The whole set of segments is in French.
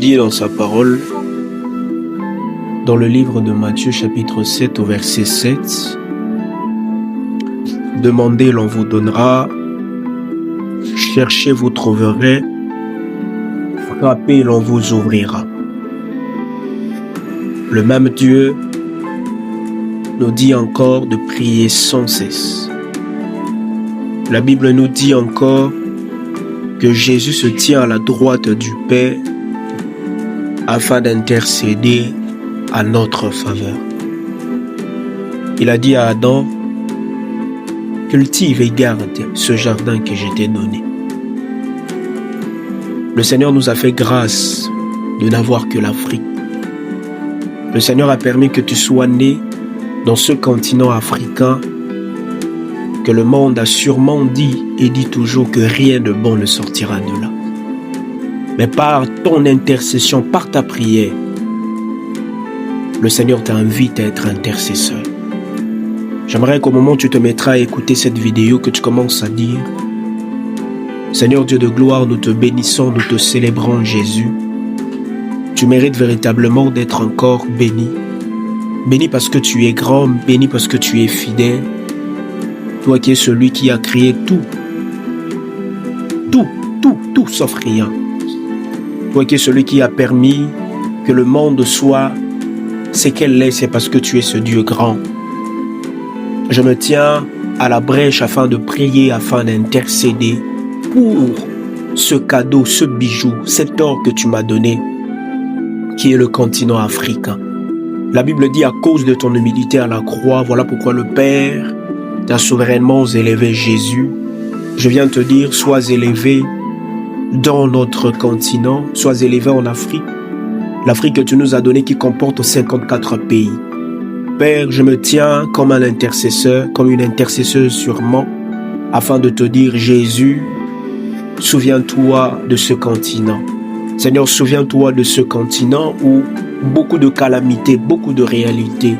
dit dans sa parole, dans le livre de Matthieu chapitre 7 au verset 7, « Demandez, l'on vous donnera, cherchez, vous trouverez, frappez, l'on vous ouvrira. » Le même Dieu nous dit encore de prier sans cesse. La Bible nous dit encore que Jésus se tient à la droite du Père afin d'intercéder à notre faveur. Il a dit à Adam, cultive et garde ce jardin que je t'ai donné. Le Seigneur nous a fait grâce de n'avoir que l'Afrique. Le Seigneur a permis que tu sois né dans ce continent africain que le monde a sûrement dit et dit toujours que rien de bon ne sortira de là. Mais par ton intercession, par ta prière, le Seigneur t'invite à être intercesseur. J'aimerais qu'au moment où tu te mettras à écouter cette vidéo, que tu commences à dire, Seigneur Dieu de gloire, nous te bénissons, nous te célébrons Jésus. Tu mérites véritablement d'être encore béni. Béni parce que tu es grand, béni parce que tu es fidèle. Toi qui es celui qui a créé tout sauf rien. Toi qui es celui qui a permis que le monde soit ce qu'elle est, c'est parce que tu es ce Dieu grand. Je me tiens à la brèche afin de prier, afin d'intercéder pour ce cadeau, ce bijou, cet or que tu m'as donné, qui est le continent africain. La Bible dit à cause de ton humilité à la croix, voilà pourquoi le Père t'a souverainement élevé Jésus. Je viens te dire, sois élevé dans notre continent, sois élevé en Afrique. L'Afrique que tu nous as donnée qui comporte 54 pays. Père, je me tiens comme un intercesseur, comme une intercesseuse sûrement, afin de te dire, Jésus, souviens-toi de ce continent. Seigneur, souviens-toi de ce continent où beaucoup de calamités, beaucoup de réalités.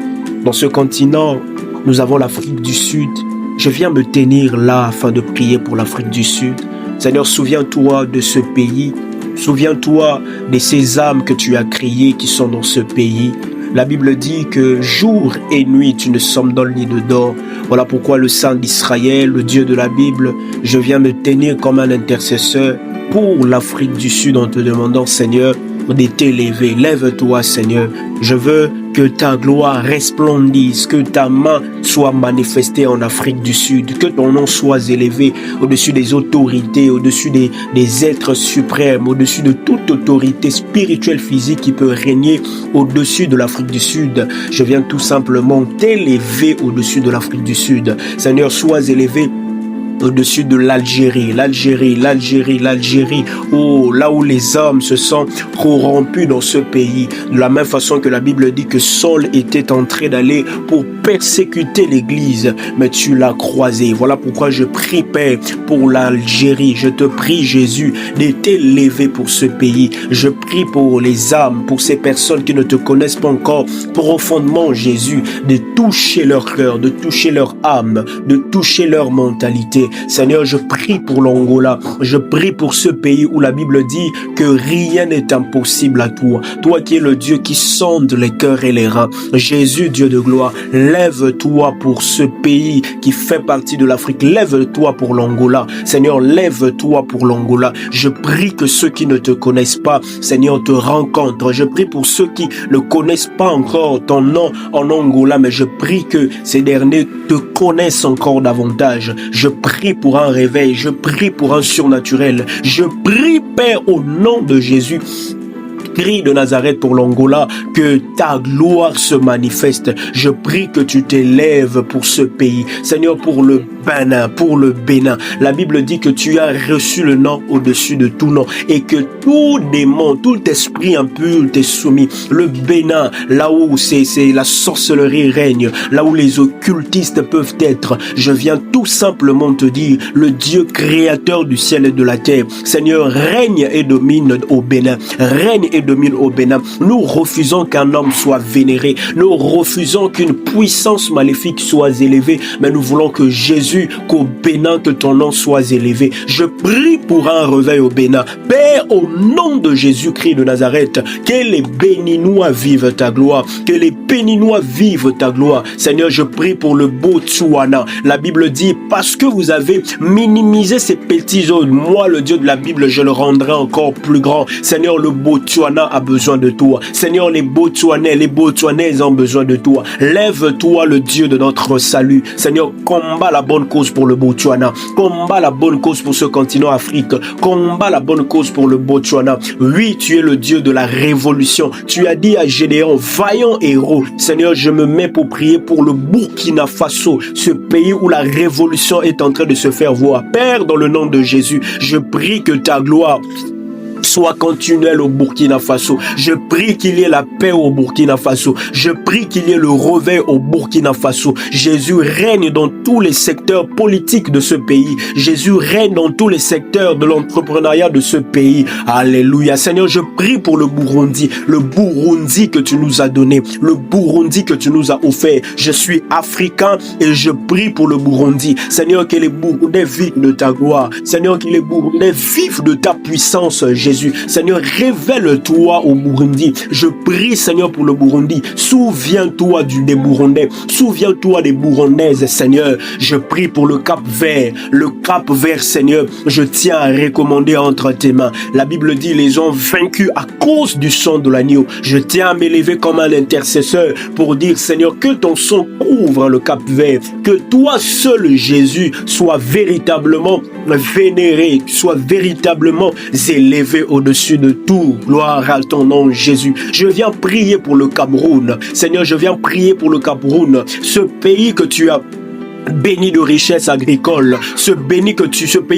Dans ce continent, nous avons l'Afrique du Sud. Je viens me tenir là afin de prier pour l'Afrique du Sud. Seigneur, souviens-toi de ce pays. Souviens-toi de ces âmes que tu as créées qui sont dans ce pays. La Bible dit que jour et nuit, tu ne sommes dans le nid de dors. Voilà pourquoi le Saint d'Israël, le Dieu de la Bible, je viens me tenir comme un intercesseur pour l'Afrique du Sud en te demandant, Seigneur, de t'élever. Lève-toi, Seigneur. Je veux que ta gloire resplendisse, que ta main soit manifestée en Afrique du Sud, que ton nom soit élevé au-dessus des autorités, au-dessus des êtres suprêmes, au-dessus de toute autorité spirituelle, physique qui peut régner au-dessus de l'Afrique du Sud. Je viens tout simplement t'élever au-dessus de l'Afrique du Sud. Seigneur, sois élevé au-dessus de l'Algérie, oh, là où les hommes se sont corrompus dans ce pays, de la même façon que la Bible dit que Saul était en train d'aller pour persécuter l'Église, mais tu l'as croisé. Voilà pourquoi je prie, Père, pour l'Algérie. Je te prie, Jésus, de t'élever pour ce pays. Je prie pour les âmes, pour ces personnes qui ne te connaissent pas encore profondément, Jésus, de toucher leur cœur, de toucher leur âme, de toucher leur mentalité. Seigneur, je prie pour l'Angola. Je prie pour ce pays où la Bible dit que rien n'est impossible à toi. Toi qui es le Dieu qui sonde les cœurs et les reins. Jésus, Dieu de gloire, lève-toi pour ce pays qui fait partie de l'Afrique. Lève-toi pour l'Angola. Seigneur, lève-toi pour l'Angola. Je prie que ceux qui ne te connaissent pas, Seigneur, te rencontrent. Je prie pour ceux qui ne connaissent pas encore ton nom en Angola, mais je prie que ces derniers te connaissent encore davantage. Je prie pour un réveil, je prie pour un surnaturel, je prie, Père, au nom de Jésus. Crie de Nazareth pour l'Angola, que ta gloire se manifeste. Je prie que tu t'élèves pour ce pays. Seigneur, pour le Bénin. La Bible dit que tu as reçu le nom au-dessus de tout nom et que tout démon, tout esprit impur t'est soumis. Le Bénin, là où c'est la sorcellerie règne, là où les occultistes peuvent être, je viens tout simplement te dire, le Dieu créateur du ciel et de la terre, Seigneur, règne et domine au Bénin. Règne et vénéré domine au Bénin. Nous refusons qu'un homme soit vénéré. Nous refusons qu'une puissance maléfique soit élevée. Mais nous voulons que Jésus, qu'au Bénin, que ton nom soit élevé. Je prie pour un réveil au Bénin. Père, au nom de Jésus-Christ de Nazareth, que les Béninois vivent ta gloire. Que les Béninois vivent ta gloire. Seigneur, je prie pour le Botswana. La Bible dit, parce que vous avez minimisé ces petits zones, moi, le Dieu de la Bible, je le rendrai encore plus grand. Seigneur, le Botswana a besoin de toi. Seigneur, les Botswanais, les Botswanaises ont besoin de toi. Lève-toi, le Dieu de notre salut. Seigneur, combat la bonne cause pour le Botswana. Combat la bonne cause pour ce continent Afrique. Combat la bonne cause pour le Botswana. Oui, tu es le Dieu de la révolution. Tu as dit à Gédéon, vaillant héros. Seigneur, je me mets pour prier pour le Burkina Faso, ce pays où la révolution est en train de se faire voir. Père, dans le nom de Jésus, je prie que ta gloire soit continuel au Burkina Faso. Je prie qu'il y ait la paix au Burkina Faso. Je prie qu'il y ait le réveil au Burkina Faso. Jésus règne dans tous les secteurs politiques de ce pays. Jésus règne dans tous les secteurs de l'entrepreneuriat de ce pays. Alléluia. Seigneur, je prie pour le Burundi que tu nous as donné, le Burundi que tu nous as offert. Je suis africain et je prie pour le Burundi. Seigneur, que les Burundais vivent de ta gloire. Seigneur, que les Burundais vivent de ta puissance, Jésus. Seigneur, révèle-toi au Burundi. Je prie, Seigneur, pour le Burundi. Souviens-toi des Burundais. Souviens-toi des Burundaises, Seigneur. Je prie pour le Cap Vert. Le Cap Vert, Seigneur, je tiens à recommander entre tes mains. La Bible dit, les ont vaincus à cause du sang de l'agneau. Je tiens à m'élever comme un intercesseur pour dire, Seigneur, que ton sang couvre le Cap Vert. Que toi seul, Jésus, sois véritablement vénéré, sois véritablement élevé au-dessus de tout. Gloire à ton nom, Jésus. Je viens prier pour le Cameroun. Seigneur, je viens prier pour le Cameroun. Ce pays que tu as béni de richesses agricoles, ce pays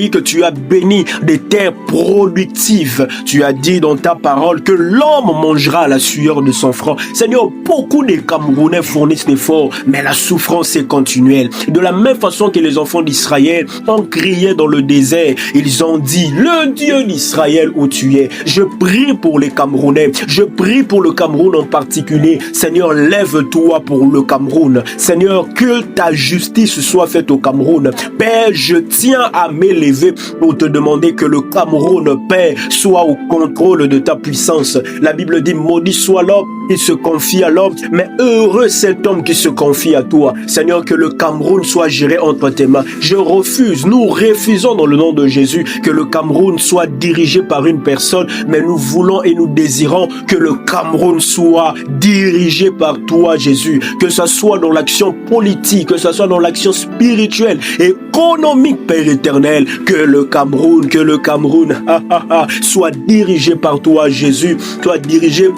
que tu as béni des terres productives. Tu as dit dans ta parole que l'homme mangera la sueur de son front. Seigneur, beaucoup de Camerounais fournissent l'effort, mais la souffrance est continuelle. De la même façon que les enfants d'Israël ont crié dans le désert, ils ont dit, le Dieu d'Israël où tu es. Je prie pour les Camerounais, je prie pour le Cameroun en particulier. Seigneur, lève-toi pour le Cameroun. Seigneur, que ta justice soit faite au Cameroun. Père, je tiens à m'élever pour te demander que le Cameroun, Père, soit au contrôle de ta puissance. La Bible dit, maudit soit l'homme qui se confie à l'homme, mais heureux cet homme qui se confie à toi. Seigneur, que le Cameroun soit géré entre tes mains. Je refuse, nous refusons dans le nom de Jésus que le Cameroun soit dirigé par une personne, mais nous voulons et nous désirons que le Cameroun soit dirigé par toi, Jésus. Que ce soit dans l'action politique, que ce soit dans l'action spirituelle, économique, Père éternel, que le Cameroun soit dirigé par toi, Jésus, soit dirigé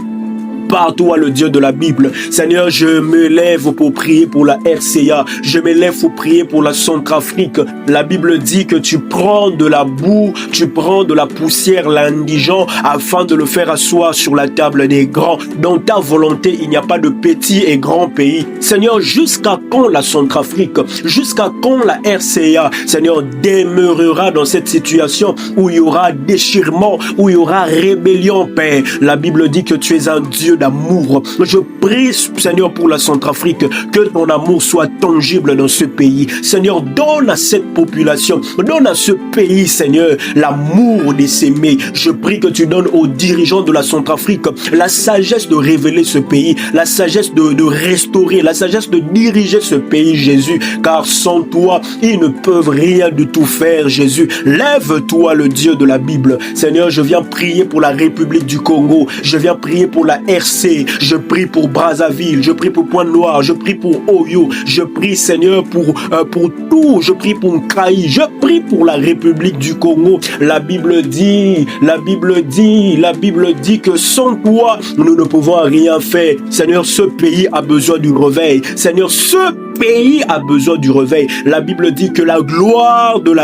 par toi, le Dieu de la Bible. Seigneur, je me lève pour prier pour la RCA. Je me lève pour prier pour la Centrafrique. La Bible dit que tu prends de la boue, tu prends de la poussière, l'indigent, afin de le faire asseoir sur la table des grands. Dans ta volonté, il n'y a pas de petits et grands pays. Seigneur, jusqu'à quand la Centrafrique, jusqu'à quand la RCA, Seigneur, demeurera dans cette situation où il y aura déchirement, où il y aura rébellion, Père. La Bible dit que tu es un Dieu d'amour. Je prie, Seigneur, pour la Centrafrique, que ton amour soit tangible dans ce pays. Seigneur, donne à cette population, donne à ce pays, Seigneur, l'amour de s'aimer. Je prie que tu donnes aux dirigeants de la Centrafrique la sagesse de révéler ce pays, la sagesse de restaurer, la sagesse de diriger ce pays, Jésus, car sans toi, ils ne peuvent rien du tout faire, Jésus. Lève-toi, le Dieu de la Bible. Seigneur, je viens prier pour la République du Congo, je viens prier pour la RC, je prie pour Brazzaville, je prie pour Pointe-Noire, je prie pour Oyo, je prie, Seigneur, pour tout, je prie pour Nkaï, je prie pour la République du Congo. La Bible dit que sans toi, nous ne pouvons rien faire. Seigneur, ce pays a besoin du réveil. Seigneur, ce pays a besoin du réveil. La Bible dit que la gloire de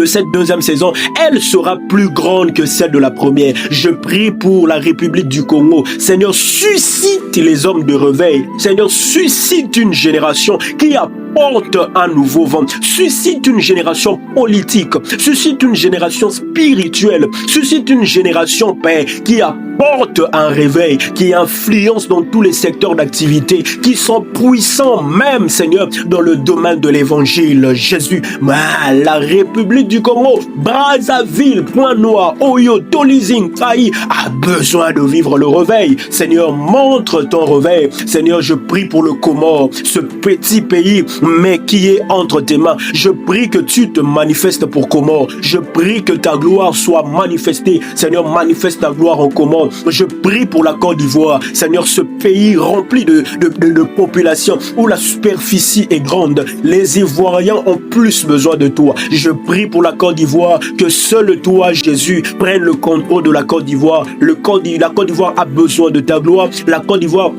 cette deuxième saison, elle sera plus grande que celle de la première. Je prie pour la République du Congo. Seigneur, suscite les hommes de réveil. Seigneur, suscite une génération qui a apporte un nouveau vent. Suscite une génération politique, suscite une génération spirituelle, suscite une génération, Père, qui apporte un réveil, qui influence dans tous les secteurs d'activité, qui sont puissants même, Seigneur, dans le domaine de l'évangile. Jésus, la République du Congo, Brazzaville, Pointe-Noire, Oyo, Tolizing, Trahi, a besoin de vivre le réveil. Seigneur, montre ton réveil. Seigneur, je prie pour le Comore, ce petit pays, mais qui est entre tes mains. Je prie que tu te manifestes pour Comore. Je prie que ta gloire soit manifestée. Seigneur, manifeste ta gloire en Comore. Je prie pour la Côte d'Ivoire. Seigneur, ce pays rempli de population où la superficie est grande. Les Ivoiriens ont plus besoin de toi. Je prie pour la Côte d'Ivoire, que seul toi, Jésus, prenne le contrôle de la Côte d'Ivoire. La Côte d'Ivoire a besoin de ta gloire. La Côte d'Ivoire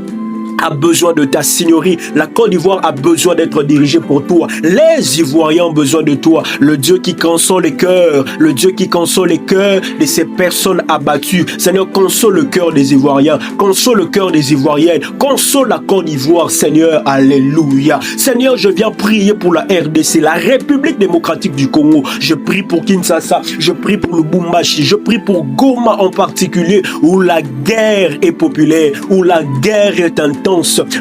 a besoin de ta signorie. La Côte d'Ivoire a besoin d'être dirigée pour toi. Les Ivoiriens ont besoin de toi. Le Dieu qui console les cœurs. Le Dieu qui console les cœurs de ces personnes abattues. Seigneur, console le cœur des Ivoiriens. Console le cœur des Ivoiriennes. Console la Côte d'Ivoire, Seigneur. Alléluia. Seigneur, je viens prier pour la RDC, la République démocratique du Congo. Je prie pour Kinshasa. Je prie pour Lubumbashi. Je prie pour Goma en particulier, où la guerre est populaire, où la guerre est intense.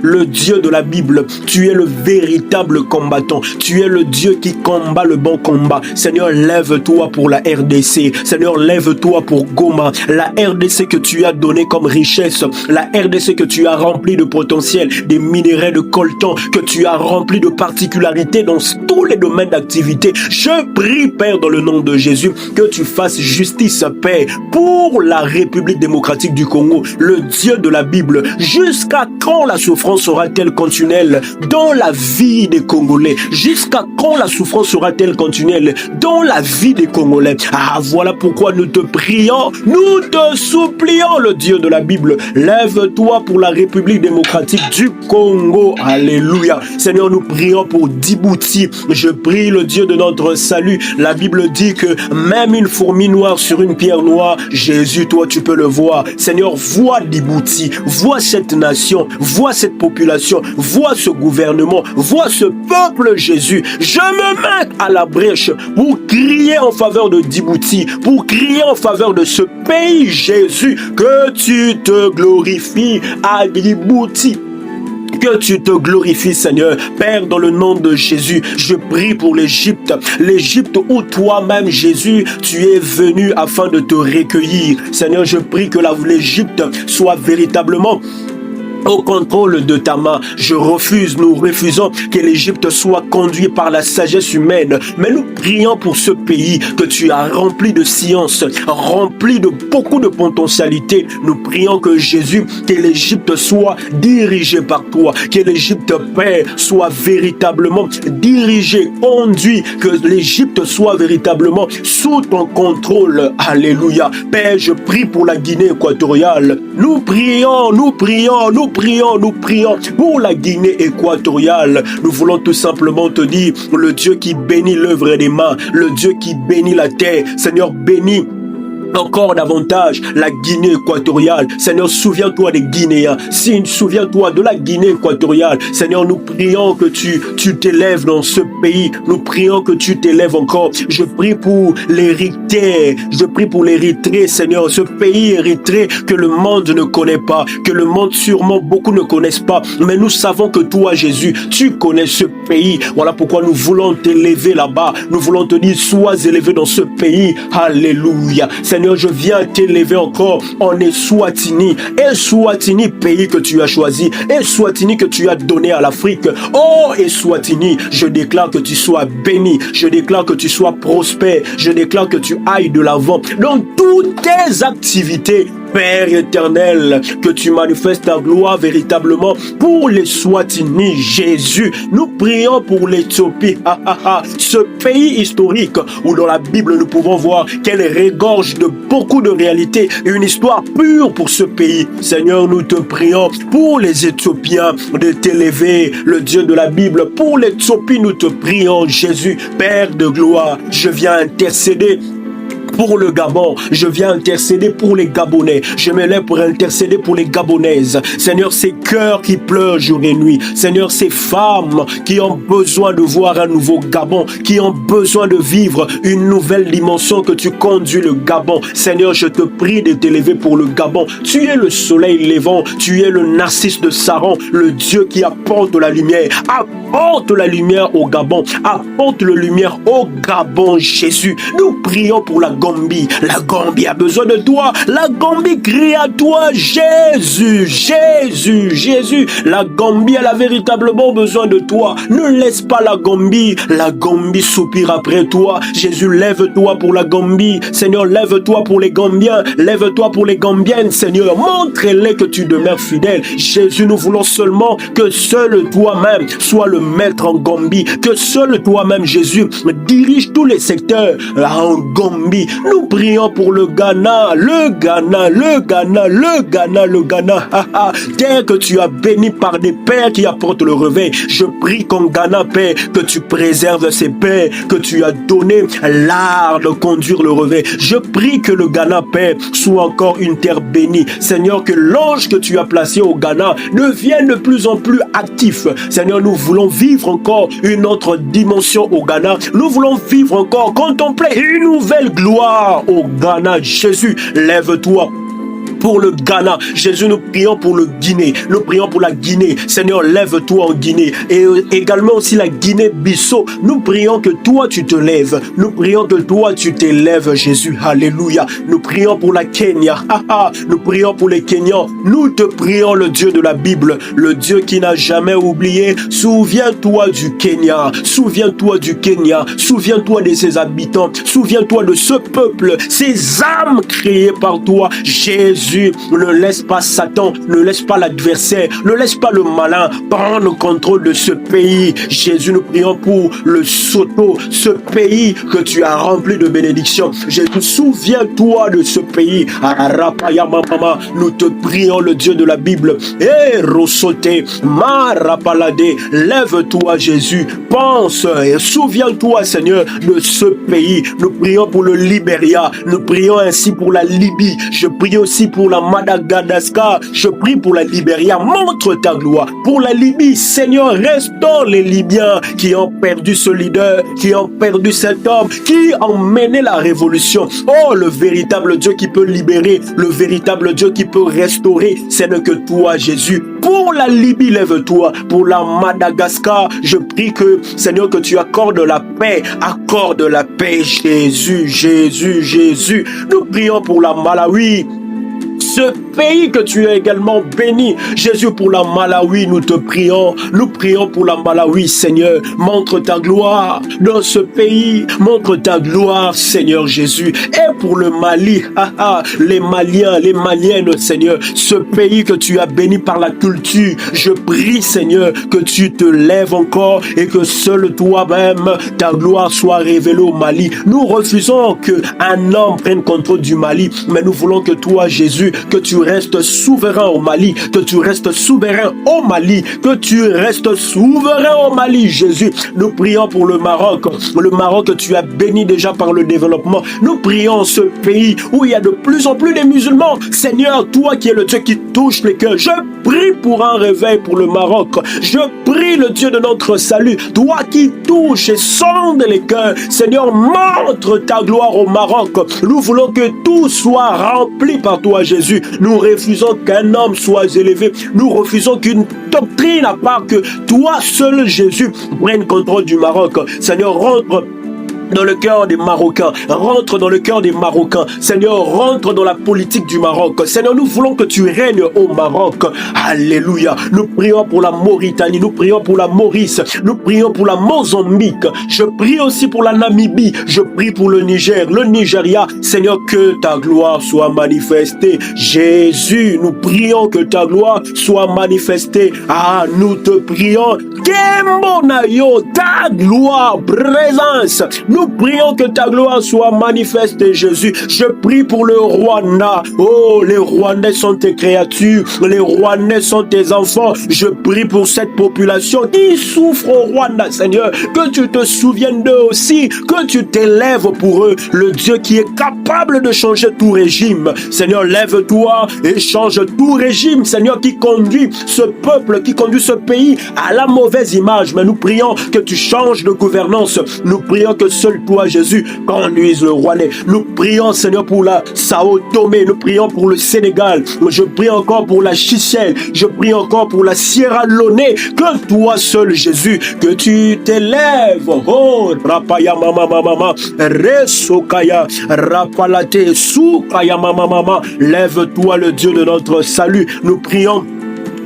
Le Dieu de la Bible, tu es le véritable combattant. Tu es le Dieu qui combat le bon combat. Seigneur, lève-toi pour la RDC. Seigneur, lève-toi pour Goma. La RDC que tu as donnée comme richesse. La RDC que tu as remplie de potentiel, des minerais de coltan, que tu as rempli de particularités dans tous les domaines d'activité. Je prie, Père, dans le nom de Jésus, que tu fasses justice, Père, pour la République démocratique du Congo, le Dieu de la Bible. Jusqu'à quand la souffrance sera-t-elle continuelle dans la vie des Congolais? Jusqu'à quand la souffrance sera-t-elle continuelle dans la vie des Congolais? Ah, voilà pourquoi nous te prions, nous te supplions, le Dieu de la Bible. Lève-toi pour la République démocratique du Congo. Alléluia. Seigneur, nous prions pour Djibouti. Je prie le Dieu de notre salut. La Bible dit que même une fourmi noire sur une pierre noire, Jésus, toi, tu peux le voir. Seigneur, vois Djibouti, vois cette nation, vois cette population, vois ce gouvernement, vois ce peuple, Jésus. Je me mets à la brèche pour crier en faveur de Djibouti, pour crier en faveur de ce pays, Jésus, que tu te glorifies à Djibouti. Que tu te glorifies, Seigneur. Père, dans le nom de Jésus, je prie pour l'Égypte. L'Égypte où toi-même, Jésus, tu es venu afin de te recueillir. Seigneur, je prie que l'Égypte soit véritablement au contrôle de ta main. Nous refusons que l'Égypte soit conduite par la sagesse humaine, mais nous prions pour ce pays que tu as rempli de science, rempli de beaucoup de potentialités. Nous prions que Jésus, que l'Égypte soit dirigée par toi, que l'Égypte, Père, soit véritablement dirigée, conduite, que l'Égypte soit véritablement sous ton contrôle. Alléluia. Père, je prie pour la Guinée équatoriale. Nous prions pour la Guinée équatoriale. Nous voulons tout simplement te dire, le Dieu qui bénit l'œuvre des mains, le Dieu qui bénit la terre. Seigneur, bénis encore davantage la Guinée équatoriale. Seigneur, souviens-toi des Guinéens. Souviens-toi de la Guinée équatoriale. Seigneur, nous prions que tu t'élèves dans ce pays. Nous prions que tu t'élèves encore. Je prie pour l'Érythrée. Je prie pour l'Érythrée, Seigneur. Ce pays Érythrée que le monde ne connaît pas, que le monde sûrement beaucoup ne connaissent pas. Mais nous savons que toi, Jésus, tu connais ce pays. Voilà pourquoi nous voulons t'élever là-bas. Nous voulons te dire, sois élevé dans ce pays. Alléluia. Seigneur, je viens t'élever encore en Eswatini. Eswatini, pays que tu as choisi. Eswatini que tu as donné à l'Afrique. Oh, Eswatini, je déclare que tu sois béni. Je déclare que tu sois prospère. Je déclare que tu ailles de l'avant dans toutes tes activités. Père éternel, que tu manifestes ta gloire véritablement pour les Swatini, Jésus. Nous prions pour l'Éthiopie, ce pays historique où dans la Bible nous pouvons voir qu'elle regorge de beaucoup de réalités, une histoire pure pour ce pays. Seigneur, nous te prions pour les Éthiopiens de t'élever, le Dieu de la Bible. Pour l'Éthiopie, nous te prions, Jésus, Père de gloire. Je viens intercéder pour le Gabon. Je viens intercéder pour les Gabonais. Je me lève pour intercéder pour les Gabonaises. Seigneur, ces cœurs qui pleurent jour et nuit. Seigneur, ces femmes qui ont besoin de voir un nouveau Gabon, qui ont besoin de vivre une nouvelle dimension que tu conduis le Gabon. Seigneur, je te prie de t'élever pour le Gabon. Tu es le soleil levant. Tu es le Narcisse de Saron, le Dieu qui apporte la lumière. Apporte la lumière au Gabon. Apporte la lumière au Gabon, Jésus. Nous prions pour la Gambie. La Gambie a besoin de toi. La Gambie crie à toi, Jésus, Jésus, Jésus. La Gambie elle a véritablement besoin de toi. Ne laisse pas la Gambie. La Gambie soupire après toi. Jésus, lève-toi pour la Gambie. Seigneur, lève-toi pour les Gambiens. Lève-toi pour les Gambiennes, Seigneur. Montre-les que tu demeures fidèle. Jésus, nous voulons seulement que seul toi-même sois le maître en Gambie. Que seul toi-même, Jésus, dirige tous les secteurs en Gambie. Nous prions pour le Ghana, le Ghana, le Ghana, le Ghana, le Ghana. Terre que tu as béni par des pères qui apportent le réveil. Je prie qu'en Ghana, Père, que tu préserves ces pères, que tu as donné l'art de conduire le réveil. Je prie que le Ghana, Père, soit encore une terre bénie. Seigneur, que l'ange que tu as placé au Ghana devienne de plus en plus actif. Seigneur, nous voulons vivre encore une autre dimension au Ghana. Nous voulons vivre encore, contempler une nouvelle gloire au Ghana. Jésus, lève-toi pour le Ghana. Jésus, nous prions pour le Guinée. Nous prions pour la Guinée. Seigneur, lève-toi en Guinée. Et également aussi la Guinée-Bissau. Nous prions que toi, tu te lèves. Nous prions que toi, tu t'élèves, Jésus. Alléluia. Nous prions pour la Kenya. Nous prions pour les Kenyans. Nous te prions, le Dieu de la Bible. Le Dieu qui n'a jamais oublié. Souviens-toi du Kenya. Souviens-toi du Kenya. Souviens-toi de ses habitants. Souviens-toi de ce peuple. Ces âmes créées par toi. Jésus, ne laisse pas Satan, ne laisse pas l'adversaire, ne laisse pas le malin prendre le contrôle de ce pays. Jésus, nous prions pour le Soto, ce pays que tu as rempli de bénédictions. Jésus, souviens-toi de ce pays. Nous te prions, le Dieu de la Bible. Rosote, Marapalade, lève-toi, Jésus. Pense et souviens-toi, Seigneur, de ce pays. Nous prions pour le Libéria. Nous prions ainsi pour la Libye. Je prie aussi pour la Madagascar, je prie pour la Libéria, montre ta gloire. Pour la Libye, Seigneur, restaure les Libyens qui ont perdu ce leader, qui ont perdu cet homme, qui ont mené la révolution. Oh, le véritable Dieu qui peut libérer, le véritable Dieu qui peut restaurer, ce n'est que toi, Jésus. Pour la Libye, lève-toi. Pour la Madagascar, je prie que, Seigneur, que tu accordes la paix. Accorde la paix, Jésus, Jésus, Jésus. Nous prions pour la Malawi. Ce pays que tu as également béni. Jésus, pour la Malawi, nous te prions. Nous prions pour la Malawi, Seigneur. Montre ta gloire dans ce pays. Montre ta gloire, Seigneur Jésus. Et pour le Mali, les Maliens, les Maliennes, Seigneur. Ce pays que tu as béni par la culture. Je prie, Seigneur, que tu te lèves encore et que seul toi-même, ta gloire soit révélée au Mali. Nous refusons qu'un homme prenne contrôle du Mali, mais nous voulons que toi, Jésus, que tu restes souverain au Mali, que tu restes souverain au Mali, que tu restes souverain au Mali, Jésus. Nous prions pour le Maroc que tu as béni déjà par le développement. Nous prions ce pays où il y a de plus en plus de musulmans. Seigneur, toi qui es le Dieu qui touche les cœurs, je prie pour un réveil pour le Maroc. Je prie le Dieu de notre salut, toi qui touches et sondes les cœurs. Seigneur, montre ta gloire au Maroc. Nous voulons que tout soit rempli par toi, Jésus. Nous refusons qu'un homme soit élevé. Nous refusons qu'une doctrine à part, que toi seul, Jésus, prenne contrôle du Maroc. Seigneur, rentre dans le cœur des Marocains, rentre dans le cœur des Marocains. Seigneur, rentre dans la politique du Maroc. Seigneur, nous voulons que tu règnes au Maroc. Alléluia. Nous prions pour la Mauritanie, nous prions pour la Maurice, nous prions pour la Mozambique. Je prie aussi pour la Namibie, je prie pour le Niger, le Nigeria. Seigneur, que ta gloire soit manifestée. Jésus, nous prions que ta gloire soit manifestée. Nous te prions. Kemonayo, ta gloire, présence. Nous Nous prions que ta gloire soit manifeste, Jésus. Je prie pour le Rwanda. Oh, les Rwandais sont tes créatures. Les Rwandais sont tes enfants. Je prie pour cette population qui souffre au Rwanda, Seigneur. Que tu te souviennes d'eux aussi. Que tu t'élèves pour eux. Le Dieu qui est capable de changer tout régime. Seigneur, lève-toi et change tout régime, Seigneur, qui conduit ce peuple, qui conduit ce pays à la mauvaise image. Mais nous prions que tu changes de gouvernance. Nous prions que seul toi, Jésus, conduise le Rwandais. Nous prions, Seigneur, pour la Sao Tomé. Nous prions pour le Sénégal. Je prie encore pour la Seychelles. Je prie encore pour la Sierra Leone. Que toi seul, Jésus, que tu t'élèves. Oh, Rapaya Mama Mama, Resokaya, Rapalate, Soukaya Mama Mama. Lève-toi, le Dieu de notre salut. Nous prions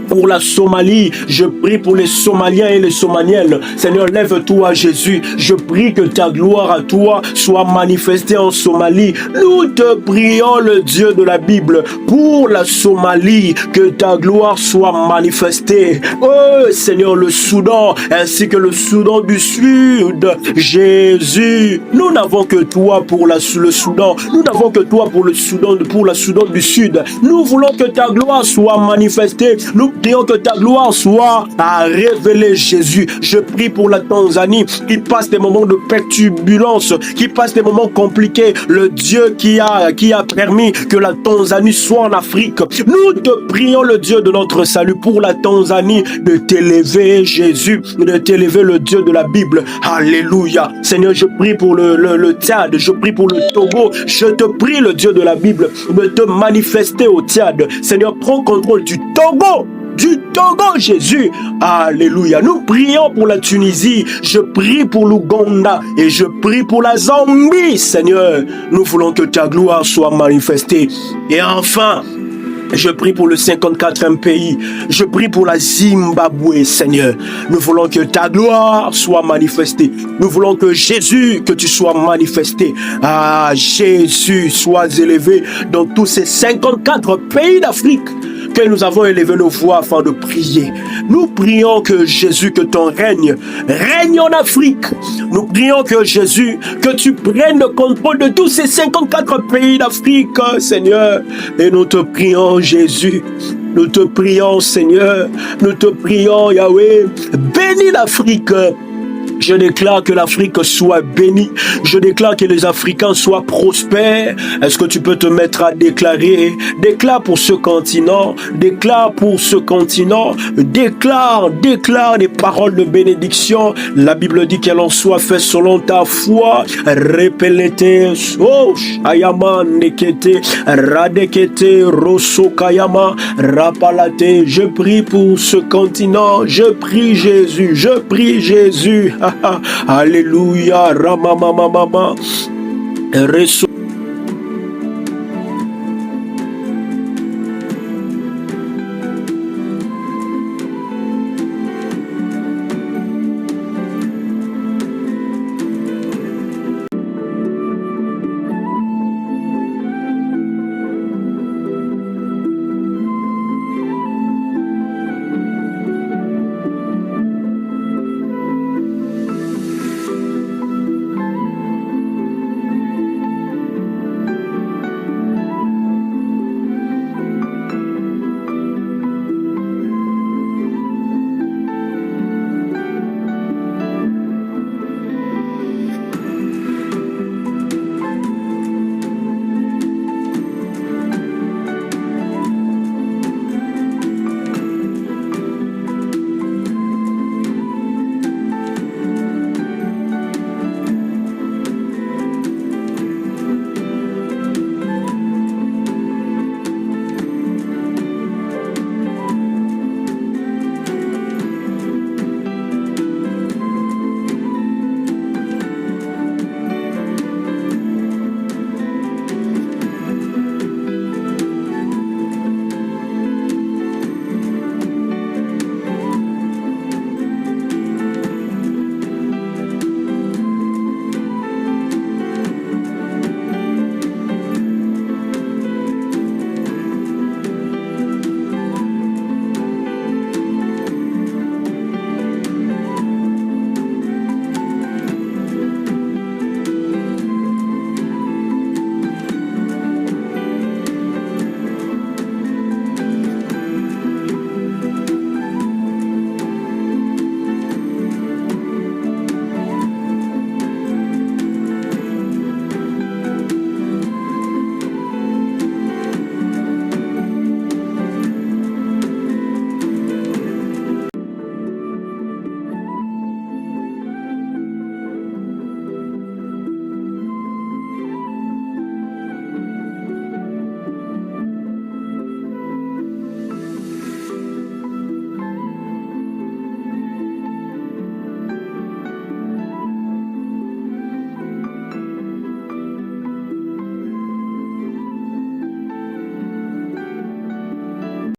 pour la Somalie, je prie pour les Somaliens et les Somaliennes. Seigneur, lève-toi, Jésus. Je prie que ta gloire à toi soit manifestée en Somalie. Nous te prions, le Dieu de la Bible, pour la Somalie, que ta gloire soit manifestée. Oh, Seigneur, le Soudan, ainsi que le Soudan du Sud. Jésus, nous n'avons que toi pour le Soudan. Nous n'avons que toi pour la Soudan du Sud. Nous voulons que ta gloire soit manifestée. Nous prions que ta gloire soit à révéler, Jésus. Je prie pour la Tanzanie qui passe des moments de turbulence, qui passe des moments compliqués. Le Dieu qui a permis que la Tanzanie soit en Afrique. Nous te prions, le Dieu de notre salut, pour la Tanzanie, de t'élever, Jésus, de t'élever, le Dieu de la Bible. Alléluia. Seigneur, je prie pour le Tchad, je prie pour le Togo. Je te prie, le Dieu de la Bible, de te manifester au Tchad. Seigneur, prends contrôle du Togo. Jésus. Alléluia. Nous prions pour la Tunisie. Je prie pour l'Ouganda et je prie pour la Zambie, Seigneur. Nous voulons que ta gloire soit manifestée. Et enfin, je prie pour le 54e pays. Je prie pour la Zimbabwe, Seigneur. Nous voulons que ta gloire soit manifestée. Nous voulons que Jésus, que tu sois manifesté. Ah, Jésus, sois élevé dans tous ces 54 pays d'Afrique que nous avons élevé nos voix afin de prier. Nous prions que Jésus, que ton règne en Afrique. Nous prions que Jésus, que tu prennes le contrôle de tous ces 54 pays d'Afrique, Seigneur. Et nous te prions, Jésus. Nous te prions, Seigneur. Nous te prions, Yahweh. Bénis l'Afrique. Je déclare que l'Afrique soit bénie. Je déclare que les Africains soient prospères. Est-ce que tu peux te mettre à déclarer? Déclare pour ce continent. Déclare pour ce continent. Déclare des paroles de bénédiction. La Bible dit qu'elle en soit faite selon ta foi. Répelete, ayama nekete, radekete, rosso kayama, rapalate. Je prie pour ce continent. Je prie Jésus. Je prie Jésus. Alléluia, Ramamamama, Reso.